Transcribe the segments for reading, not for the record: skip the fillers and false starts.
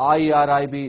IRIB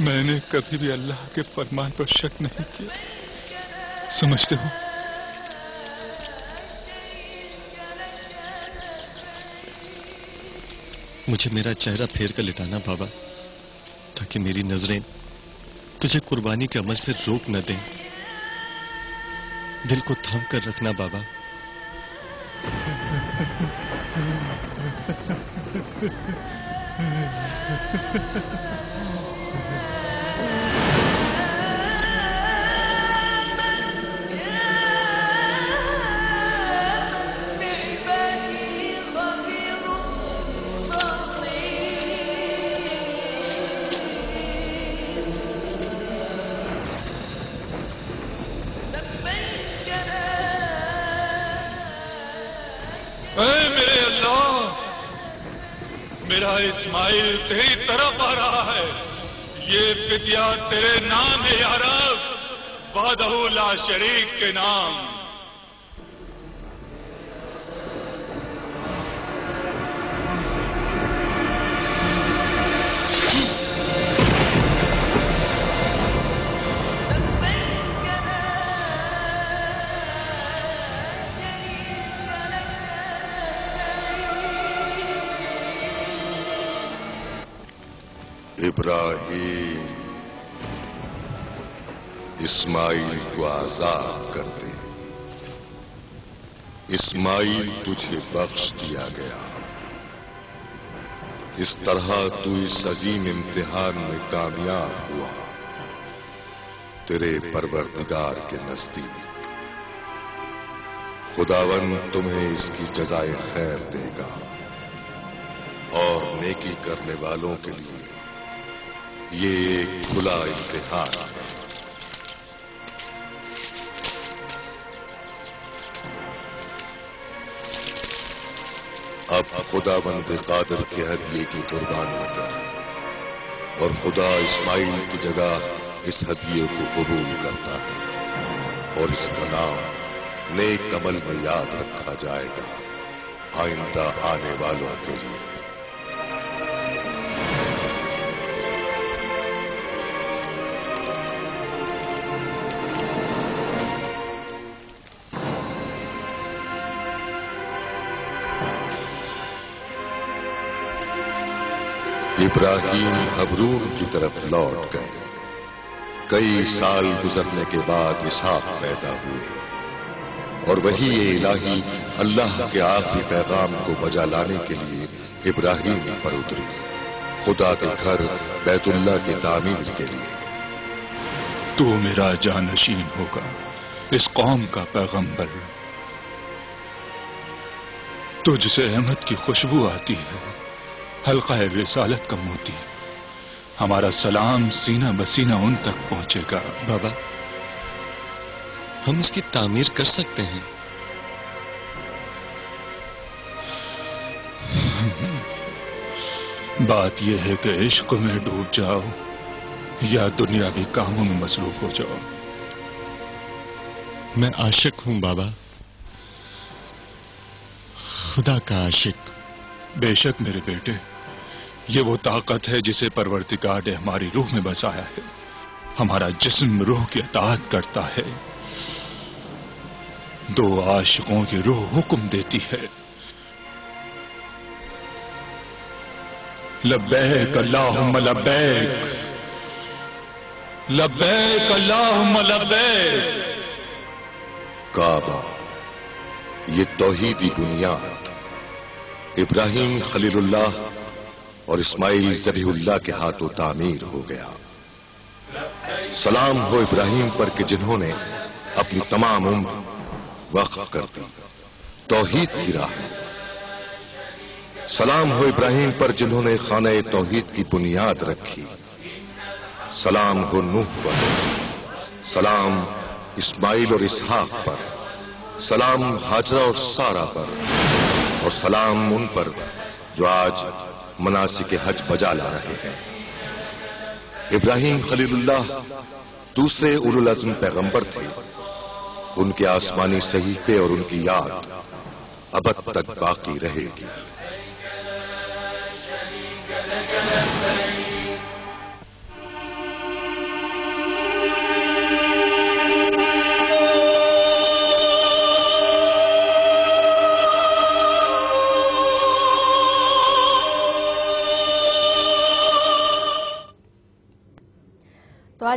میں نے کبھی بھی اللہ کے فرمان پر شک نہیں کیا. سمجھتے ہو؟ مجھے میرا چہرہ پھیر کر لٹانا بابا، تاکہ میری نظریں تجھے قربانی کے عمل سے روک نہ دیں. دل کو تھام کر رکھنا بابا. اے میرے اللہ، میرا اسماعیل تیری طرف آ رہا ہے. یہ فتیہ تیرے نام ہے یا رب، وحدہ لا شریک کے نام. ابراہیم، اسماعیل کو آزاد کر دے. اسماعیل تجھے بخش دیا گیا. اس طرح تو اس عظیم امتحان میں کامیاب ہوا. تیرے پروردگار کے نزدیک خداوند تمہیں اس کی جزائے خیر دے گا، اور نیکی کرنے والوں کے لیے یہ ایک کھلا امتحان ہے. اب خداوند قادر کے ہدیے کی قربانی کر، اور خدا اسماعیل کی جگہ اس ہدیے کو قبول کرتا ہے، اور اس کا نام نیک عمل میں یاد رکھا جائے گا آئندہ آنے والوں کے لیے. ابراہیم حبرون کی طرف لوٹ گئے. کئی سال گزرنے کے بعد اسحاق پیدا ہوئے، اور وہی الہی اللہ کے آخری پیغام کو بجا لانے کے لیے ابراہیم پر اتری، خدا کے گھر بیت اللہ کی تعمیر کے لیے. تو میرا جانشین ہوگا، اس قوم کا پیغمبر. تجھ سے احمد کی خوشبو آتی ہے، حلقہ رسالت کا موتی. ہمارا سلام سینہ بسینہ ان تک پہنچے گا. بابا، ہم اس کی تعمیر کر سکتے ہیں. بات یہ ہے کہ عشق میں ڈوب جاؤ یا دنیاوی کاموں میں مصروف ہو جاؤ. میں عاشق ہوں بابا، خدا کا عاشق. بے شک میرے بیٹے، یہ وہ طاقت ہے جسے پروردگار نے ہماری روح میں بسایا ہے. ہمارا جسم روح کی اطاعت کرتا ہے. دو عاشقوں کی روح حکم دیتی ہے. لبیک اللہم لبیک، لبیک اللہم لبیک. کعبہ، یہ توحیدی بنیاد ابراہیم خلیل اللہ اور اسماعیل ذبیح اللہ کے ہاتھوں تعمیر ہو گیا. سلام ہو ابراہیم پر کہ جنہوں نے اپنی تمام عمر وقف کر دی توحید کی راہ. سلام ہو ابراہیم پر جنہوں نے خانہ توحید کی بنیاد رکھی. سلام ہو نوح پر، سلام اسماعیل اور اسحاق پر، سلام ہاجرہ اور سارہ پر، اور سلام ان پر جو آج مناسک حج بجا لا رہے ہیں. ابراہیم خلیل اللہ دوسرے اولو العزم پیغمبر تھے. ان کے آسمانی صحیفے اور ان کی یاد ابد تک باقی رہے گی.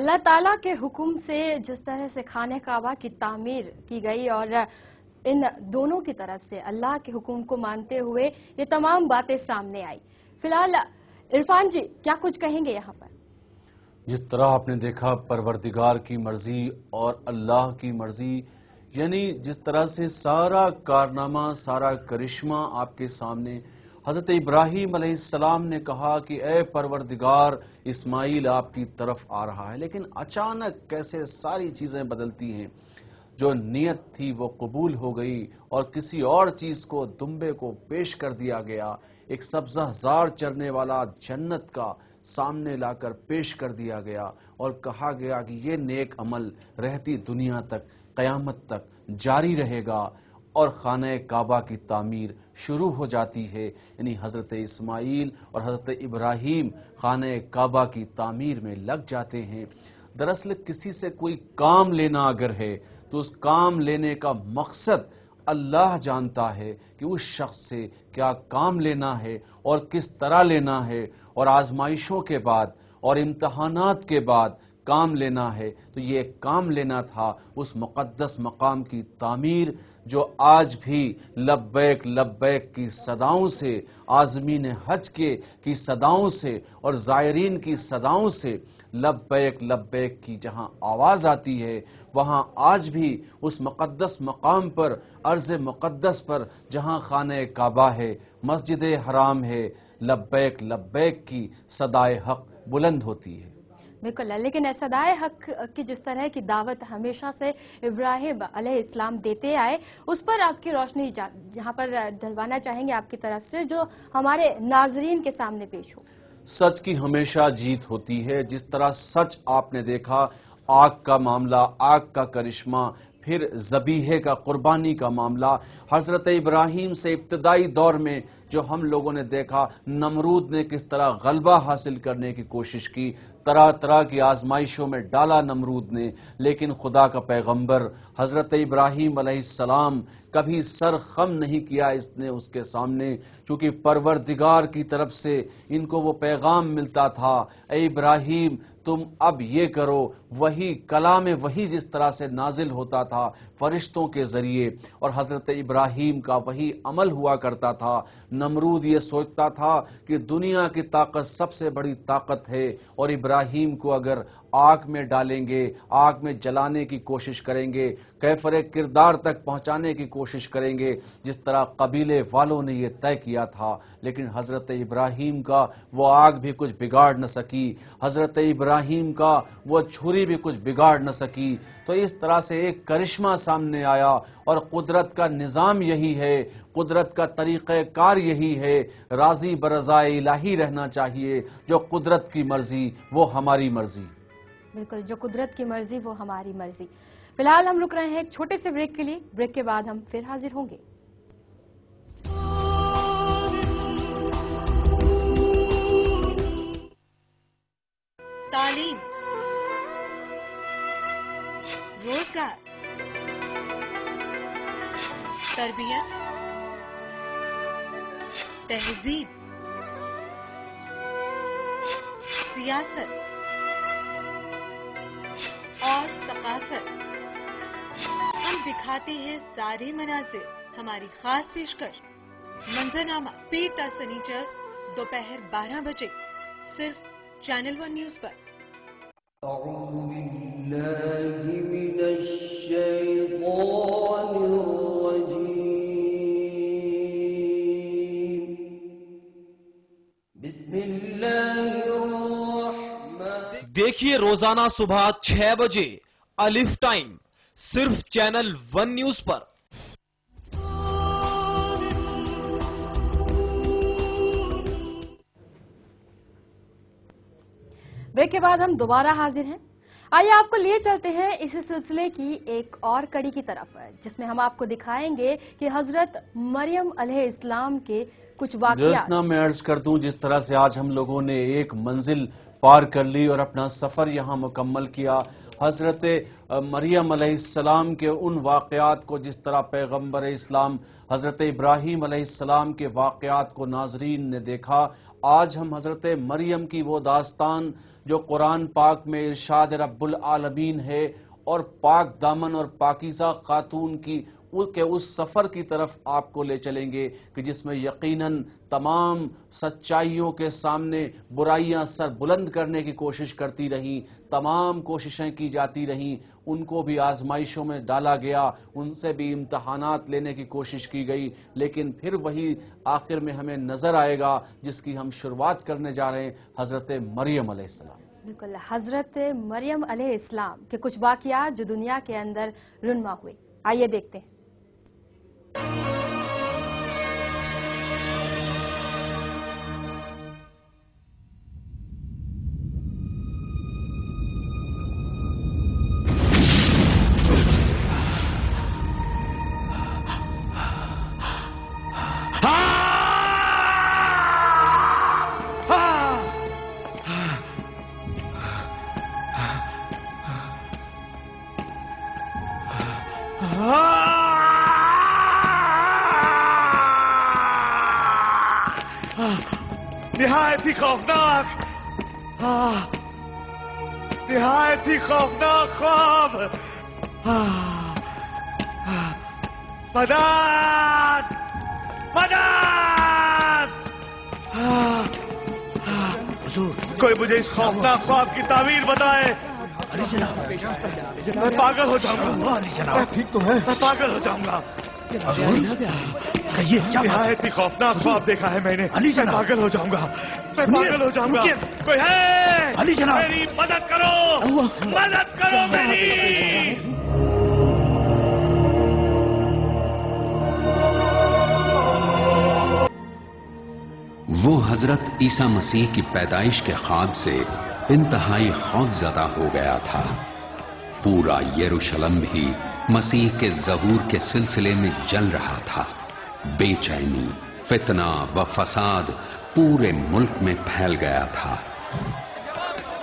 اللہ تعالیٰ کے حکم سے جس طرح سے خانہ کعبہ کی تعمیر کی گئی اور ان دونوں کی طرف سے اللہ کے حکم کو مانتے ہوئے یہ تمام باتیں سامنے آئی. فی الحال عرفان جی کیا کچھ کہیں گے یہاں پر؟ جس طرح آپ نے دیکھا پروردگار کی مرضی اور اللہ کی مرضی، یعنی جس طرح سے سارا کارنامہ، سارا کرشمہ آپ کے سامنے. حضرت ابراہیم علیہ السلام نے کہا کہ اے پروردگار اسماعیل آپ کی طرف آ رہا ہے، لیکن اچانک کیسے ساری چیزیں بدلتی ہیں. جو نیت تھی وہ قبول ہو گئی اور کسی اور چیز کو، دمبے کو پیش کر دیا گیا. ایک سبزہ زار چرنے والا جنت کا سامنے لا کر پیش کر دیا گیا اور کہا گیا کہ یہ نیک عمل رہتی دنیا تک، قیامت تک جاری رہے گا. اور خانہ کعبہ کی تعمیر شروع ہو جاتی ہے. یعنی حضرت اسماعیل اور حضرت ابراہیم خانہ کعبہ کی تعمیر میں لگ جاتے ہیں. دراصل کسی سے کوئی کام لینا اگر ہے تو اس کام لینے کا مقصد اللہ جانتا ہے کہ اس شخص سے کیا کام لینا ہے اور کس طرح لینا ہے. اور آزمائشوں کے بعد اور امتحانات کے بعد کام لینا ہے تو یہ کام لینا تھا اس مقدس مقام کی تعمیر جو آج بھی لبیک لبیک کی صداؤں سے، عازمین حج کی صداؤں سے اور زائرین کی صداؤں سے لبیک لبیک کی جہاں آواز آتی ہے، وہاں آج بھی اس مقدس مقام پر، ارض مقدس پر جہاں خانہ کعبہ ہے، مسجد حرام ہے، لبیک لبیک کی صدائے حق بلند ہوتی ہے. بالکل، لیکن صدائے حق کی جس طرح کی دعوت ہمیشہ سے ابراہیم علیہ السلام دیتے آئے، اس پر آپ کی روشنی جہاں پر ڈلوانا چاہیں گے آپ کی طرف سے، جو ہمارے ناظرین کے سامنے پیش ہو. سچ کی ہمیشہ جیت ہوتی ہے. جس طرح سچ آپ نے دیکھا، آگ کا معاملہ، آگ کا کرشمہ، پھر ذبیحے کا، قربانی کا معاملہ. حضرت ابراہیم سے ابتدائی دور میں جو ہم لوگوں نے دیکھا، نمرود نے کس طرح غلبہ حاصل کرنے کی کوشش کی، طرح طرح کی آزمائشوں میں ڈالا نمرود نے، لیکن خدا کا پیغمبر حضرت ابراہیم علیہ السلام کبھی سر خم نہیں کیا اس کے سامنے، چونکہ پروردگار کی طرف سے ان کو وہ پیغام ملتا تھا، اے ابراہیم تم اب یہ کرو. وہی کلام وہی جس طرح سے نازل ہوتا تھا فرشتوں کے ذریعے، اور حضرت ابراہیم کا وہی عمل ہوا کرتا تھا. نمرود یہ سوچتا تھا کہ دنیا کی طاقت سب سے بڑی طاقت ہے، اور ابراہیم کو اگر آگ میں ڈالیں گے، آگ میں جلانے کی کوشش کریں گے، کیفر کردار تک پہنچانے کی کوشش کریں گے، جس طرح قبیلے والوں نے یہ طے کیا تھا. لیکن حضرت ابراہیم کا وہ آگ بھی کچھ بگاڑ نہ سکی، حضرت ابراہیم کا وہ چھری بھی کچھ بگاڑ نہ سکی. تو اس طرح سے ایک کرشمہ سامنے آیا، اور قدرت کا نظام یہی ہے، قدرت کا طریقہ کار یہی ہے. راضی برضائے الہی رہنا چاہیے. جو قدرت کی مرضی وہ ہماری مرضی. بالکل، جو قدرت کی مرضی وہ ہماری مرضی. فی الحال ہم رک رہے ہیں ایک چھوٹے سے بریک کے لیے. بریک کے بعد ہم پھر حاضر ہوں گے. تعلیم، روزگار، تربیت، تہذیب، سیاست اور ثقافت. ہم دکھاتے ہیں سارے مناظر. ہماری خاص پیشکش منظرنامہ پیر تا سنیچر دوپہر 12 بجے صرف چینل 1 نیوز پر. اعوذ باللہ من الشیطان الرجیم. بسم اللہ الرحمن. دیکھیے روزانہ صبح 6 بجے الف ٹائم صرف چینل 1 نیوز پر. بریک کے بعد ہم دوبارہ حاضر ہیں. آئیے آپ کو لیے چلتے ہیں اس سلسلے کی ایک اور کڑی کی طرف، جس میں ہم آپ کو دکھائیں گے کہ حضرت مریم علیہ السلام کے کچھ واقعات. میں عرض کر دوں، جس طرح سے آج ہم لوگوں نے ایک منزل پار کر لی اور اپنا سفر یہاں مکمل کیا. حضرت مریم علیہ السلام کے ان واقعات کو جس طرح پیغمبر اسلام حضرت ابراہیم علیہ السلام کے واقعات کو ناظرین نے دیکھا، آج ہم حضرت مریم کی وہ داستان جو قرآن پاک میں ارشاد رب العالمین ہے اور پاک دامن اور پاکیزہ خاتون کی کے اس سفر کی طرف آپ کو لے چلیں گے کہ جس میں یقیناً تمام سچائیوں کے سامنے برائیاں سر بلند کرنے کی کوشش کرتی رہیں، تمام کوششیں کی جاتی رہیں، ان کو بھی آزمائشوں میں ڈالا گیا، ان سے بھی امتحانات لینے کی کوشش کی گئی، لیکن پھر وہی آخر میں ہمیں نظر آئے گا جس کی ہم شروعات کرنے جا رہے ہیں، حضرت مریم علیہ السلام۔ بالکل، حضرت مریم علیہ السلام کے کچھ واقعات جو دنیا کے اندر رونما ہوئے، آئیے دیکھتے ہیں۔ نہایت ہی خوفناک، نہایت ہی خوفناک خواب، مدد مدد، کوئی مجھے اس خوفناک خواب کی تعبیر بتائے، میں پاگل ہو جاؤں گا، ٹھیک تو ہے، میں پاگل ہو جاؤں گا، نہایت ہی خوفناک خواب دیکھا ہے میں نے، میں پاگل ہو جاؤں گا، میں پاگل ہو جاؤں گا، کوئی ہے میری مدد کرو، مدد کرو میری۔ وہ حضرت عیسیٰ مسیح کی پیدائش کے خواب سے انتہائی خوف زدہ ہو گیا تھا۔ پورا یروشلم بھی مسیح کے ظہور کے سلسلے میں جل رہا تھا۔ بے چینی، فتنہ و فساد پورے ملک میں پھیل گیا تھا۔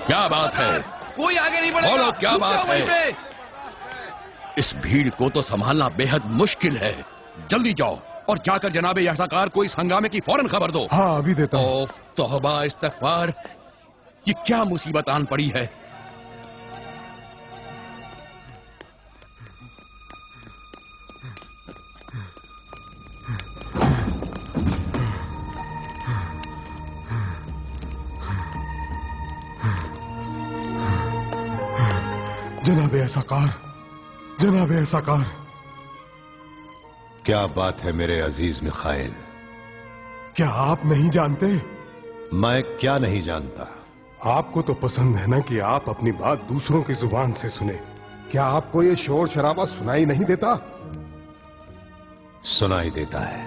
کیا بات ہے؟ کوئی آگے نہیں بڑھے بولو کیا بات ہے؟ اس بھیڑ کو تو سنبھالنا بے حد مشکل ہے، جلدی جاؤ اور جا کر جناب یحییٰ کو اس ہنگامے کی فوراً خبر دو۔ ہاں ابھی دیتا ہوں۔ توبہ استغفار، یہ کیا مصیبت آن پڑی ہے؟ جناب ایساکار، جناب ایساکار۔ کیا بات ہے میرے عزیز میخائیل؟ کیا آپ نہیں جانتے؟ میں کیا نہیں جانتا؟ آپ کو تو پسند ہے نا کہ آپ اپنی بات دوسروں کی زبان سے سنیں۔ کیا آپ کو یہ شور شرابہ سنائی نہیں دیتا؟ سنائی دیتا ہے،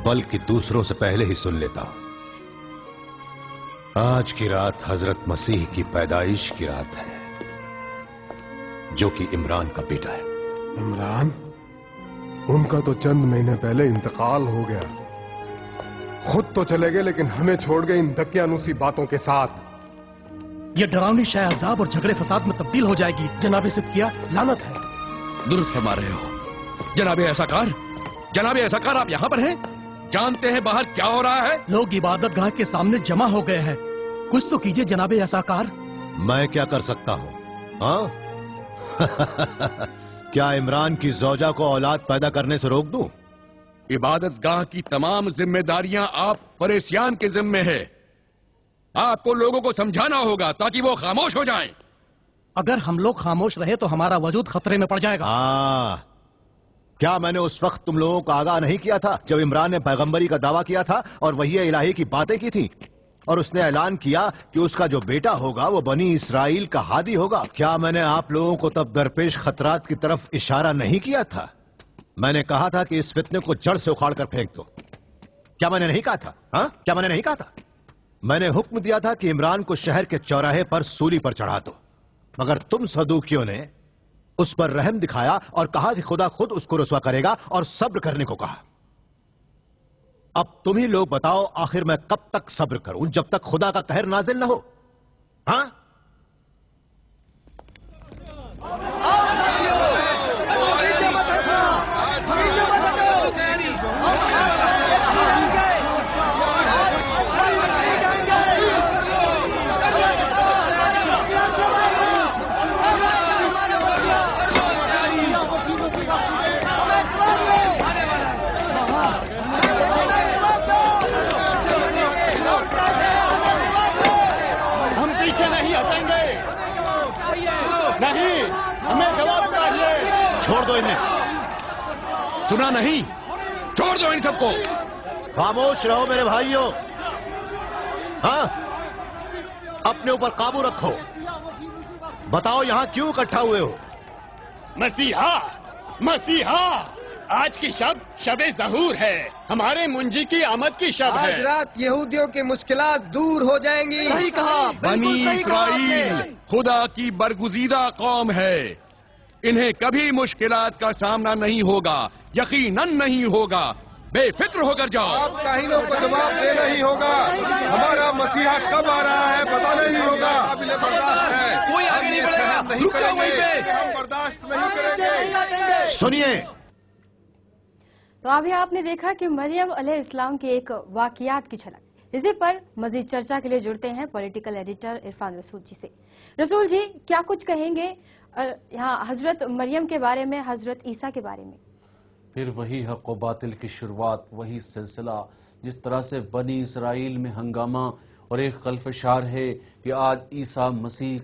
بلکہ دوسروں سے پہلے ہی سن لیتا ہوں۔ آج کی رات حضرت مسیح کی پیدائش کی رات ہے، جو کہ عمران کا بیٹا ہے۔ عمران؟ ان کا تو چند مہینے پہلے انتقال ہو گیا، خود تو چلے گئے لیکن ہمیں چھوڑ گئے ان دقیانوسی باتوں کے ساتھ۔ یہ ڈراؤنی شہ عذاب اور جھگڑے فساد میں تبدیل ہو جائے گی۔ جناب صدقیہ، لعنت ہے۔ درست فرما رہے ہو جناب ایساکار۔ جناب ایساکار، آپ یہاں پر ہیں؟ جانتے ہیں باہر کیا ہو رہا ہے؟ لوگ عبادت گاہ کے سامنے جمع ہو گئے ہیں، کچھ تو کیجئے جناب ایساکار۔ میں کیا کر سکتا ہوں؟ ہاں کیا عمران کی زوجہ کو اولاد پیدا کرنے سے روک دوں؟ عبادت گاہ کی تمام ذمہ داریاں آپ فریسیان کے ذمے ہے۔ آپ کو لوگوں کو سمجھانا ہوگا تاکہ وہ خاموش ہو جائیں۔ اگر ہم لوگ خاموش رہے تو ہمارا وجود خطرے میں پڑ جائے گا۔ کیا میں نے اس وقت تم لوگوں کو آگاہ نہیں کیا تھا جب عمران نے پیغمبری کا دعویٰ کیا تھا اور وحی الہی کی باتیں کی تھی، اور اس نے اعلان کیا کہ اس کا جو بیٹا ہوگا وہ بنی اسرائیل کا ہادی ہوگا؟ کیا میں نے آپ لوگوں کو تب درپیش خطرات کی طرف اشارہ نہیں کیا تھا؟ میں نے کہا تھا کہ اس فتنے کو جڑ سے اکھاڑ کر پھینک دو۔ کیا میں نے نہیں کہا تھا؟ کیا میں نے نہیں کہا تھا؟ میں نے حکم دیا تھا کہ عمران کو شہر کے چوراہے پر سولی پر چڑھا دو، مگر تم صدوقیوں نے اس پر رحم دکھایا اور کہا کہ خدا خود اس کو رسوا کرے گا، اور صبر کرنے کو کہا۔ اب تم ہی لوگ بتاؤ، آخر میں کب تک صبر کروں جب تک خدا کا قہر نازل نہ ہو؟ نہیں، ہمیں جواب چاہیے. چھوڑ دو انہیں. سنا نہیں؟ چھوڑ دو ان سب کو. خاموش رہو میرے بھائیوں. ہاں، اپنے اوپر قابو رکھو. بتاؤ یہاں کیوں اکٹھا ہوئے ہو؟ مسیحا، مسیحا، آج کی شب ظہور ہے. ہمارے منجی کی آمد کی شب ہے. آج رات یہودیوں کی مشکلات دور ہو جائیں گی. صحیح کہا. بنی اسرائیل خدا کی برگزیدہ قوم ہے. انہیں کبھی مشکلات کا سامنا نہیں ہوگا، یقیناً نہیں ہوگا. بے فکر ہو کر جاؤ. آپ کاہنوں کو جواب دینا ہی ہوگا. ہمارا مسیحا کب آ رہا ہے بتانا ہی ہوگا. قابل برداشت ہے. کوئی آگے نہیں بڑھے گا. رک جاؤ وہیں پہ. ہم برداشت نہیں کریں گے. سنیے. تو ابھی آپ نے دیکھا کہ مریم علیہ السلام کے ایک واقعات کی جھلک. اسی پر مزید چرچا کے لیے جڑتے ہیں پولیٹیکل ایڈیٹر عرفان رسول جی سے. رسول جی، کیا کچھ کہیں گے یہاں حضرت مریم کے بارے میں، حضرت عیسیٰ کے بارے میں؟ پھر وہی حق و باطل کی شروعات، وہی سلسلہ. جس طرح سے بنی اسرائیل میں ہنگامہ اور ایک خلفشار ہے کہ آج عیسیٰ مسیح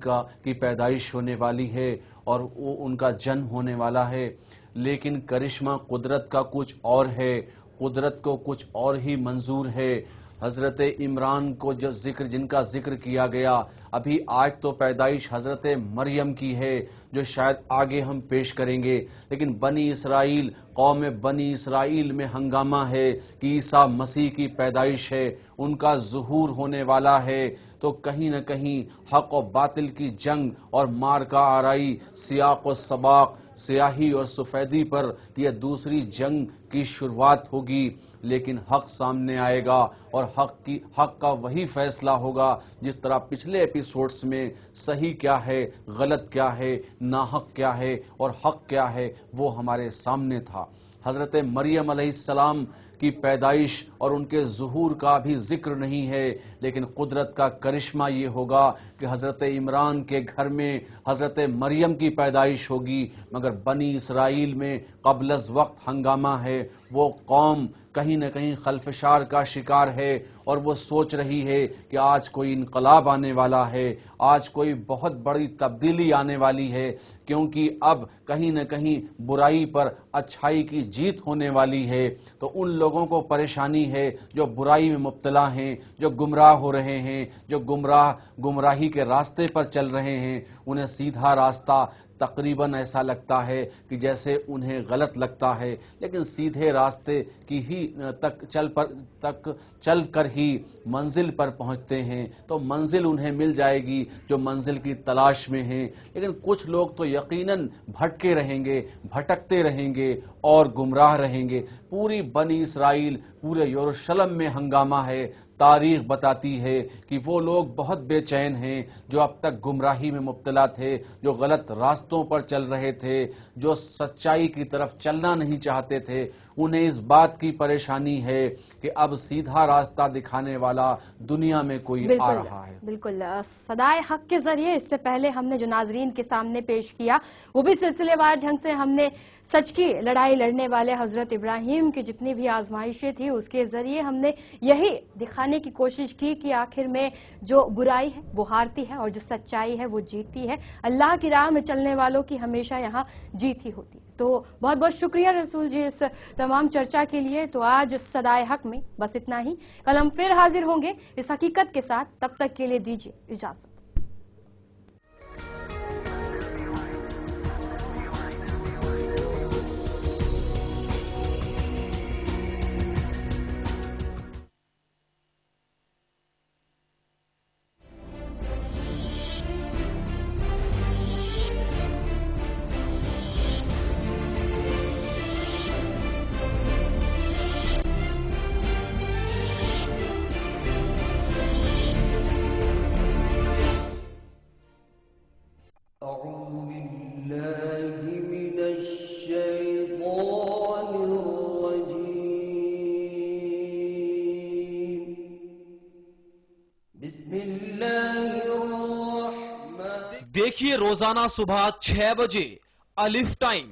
کی پیدائش ہونے والی ہے اور وہ ان کا جنم ہونے والا ہے، لیکن کرشمہ قدرت کا کچھ اور ہے. قدرت کو کچھ اور ہی منظور ہے. حضرت عمران کو جن کا ذکر کیا گیا، ابھی آج تو پیدائش حضرت مریم کی ہے جو شاید آگے ہم پیش کریں گے، لیکن بنی اسرائیل، قوم بنی اسرائیل میں ہنگامہ ہے کہ عیسیٰ مسیح کی پیدائش ہے، ان کا ظہور ہونے والا ہے. تو کہیں نہ کہیں حق و باطل کی جنگ اور مارکا آرائی، سیاق و سباق، سیاہی اور سفیدی پر یہ دوسری جنگ کی شروعات ہوگی. لیکن حق سامنے آئے گا اور حق کا وہی فیصلہ ہوگا جس طرح پچھلے ایپیسوڈز میں صحیح کیا ہے، غلط کیا ہے، ناحق کیا ہے اور حق کیا ہے وہ ہمارے سامنے تھا. حضرت مریم علیہ السلام کی پیدائش اور ان کے ظہور کا بھی ذکر نہیں ہے، لیکن قدرت کا کرشمہ یہ ہوگا کہ حضرت عمران کے گھر میں حضرت مریم کی پیدائش ہوگی. مگر بنی اسرائیل میں قبل از وقت ہنگامہ ہے. وہ قوم کہیں نہ کہیں خلفشار کا شکار ہے اور وہ سوچ رہی ہے کہ آج کوئی انقلاب آنے والا ہے، آج کوئی بہت بڑی تبدیلی آنے والی ہے، کیونکہ اب کہیں نہ کہیں برائی پر اچھائی کی جیت ہونے والی ہے. تو ان لوگوں کو پریشانی ہے جو برائی میں مبتلا ہیں، جو گمراہ ہو رہے ہیں، جو گمراہی کے راستے پر چل رہے ہیں. انہیں سیدھا راستہ تقریباً ایسا لگتا ہے کہ جیسے انہیں غلط لگتا ہے، لیکن سیدھے راستے کی ہی تک چل کر ہی منزل پر پہنچتے ہیں. تو منزل انہیں مل جائے گی جو منزل کی تلاش میں ہیں. لیکن کچھ لوگ تو یقیناً بھٹکے رہیں گے، بھٹکتے رہیں گے اور گمراہ رہیں گے. پوری بنی اسرائیل، پورے یروشلم میں ہنگامہ ہے. تاریخ بتاتی ہے کہ وہ لوگ بہت بے چین ہیں جو اب تک گمراہی میں مبتلا تھے، جو غلط راستوں پر چل رہے تھے، جو سچائی کی طرف چلنا نہیں چاہتے تھے. انہیں اس بات کی پریشانی ہے کہ اب سیدھا راستہ دکھانے والا دنیا میں کوئی آ رہا ہے. بالکل. صدائے حق کے ذریعے اس سے پہلے ہم نے جو ناظرین کے سامنے پیش کیا وہ بھی سلسلے وار ڈھنگ سے ہم نے سچ کی لڑائی لڑنے والے حضرت ابراہیم کی جتنی بھی آزمائشیں تھی اس کے ذریعے ہم نے یہی دکھانے کی کوشش کی کہ آخر میں جو برائی ہے وہ ہارتی ہے اور جو سچائی ہے وہ جیتتی ہے. اللہ کی راہ میں چلنے والوں کی ہمیشہ یہاں جیت ہی ہوتی ہے. تو بہت بہت شکریہ رسول جی اس تمام چرچا کے لیے. تو آج صدائے حق میں بس اتنا ہی. کل ہم پھر حاضر ہوں گے اس حقیقت کے ساتھ. تب تک کے لیے دیجیے اجازت. دیکھیے روزانہ صبح 6 بجے الف ٹائم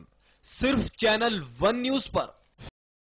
صرف چینل 1 نیوز پر.